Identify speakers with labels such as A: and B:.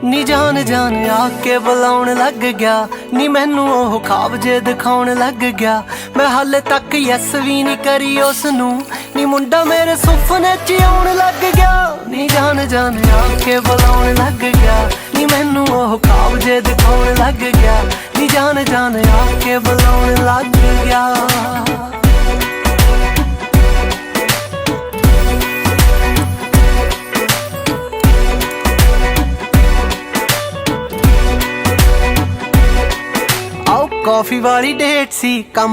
A: ਨੀ ਜਾਨ ਜਾਨ ਆਕੇ ਬੁਲਾਉਣ ਲੱਗ ਗਿਆ, ਨੀ ਮੈਨੂੰ ਉਹ ਖਾਬ ਜੇ ਦਿਖਾਉਣ ਲੱਗ ਗਿਆ। ਮੈਂ ਹਾਲੇ ਤੱਕ ਯੈਸ ਵੀ ਨਹੀਂ ਕਰੀ ਉਸ ਨੂੰ, ਨੀ ਮੁੰਡਾ ਮੇਰੇ ਸੁਪਨੇ 'ਚ ਆਉਣ ਲੱਗ ਗਿਆ। ਨੀ ਜਾਨ ਜਾਨ ਆਕੇ ਬੁਲਾਉਣ ਲੱਗ ਗਿਆ, ਨੀ ਮੈਨੂੰ ਉਹ ਖਾਬ ਜੇ ਦਿਖਾਉਣ ਲੱਗ ਗਿਆ। ਨੀ ਜਾਨ ਜਾਨ ਆਕੇ ਬੁਲਾਉਣ ਲੱਗ ਗਿਆ। ਕੌਫੀ ਵਾਲੀ ਡੇਟ ਸੀ, ਕੰਮ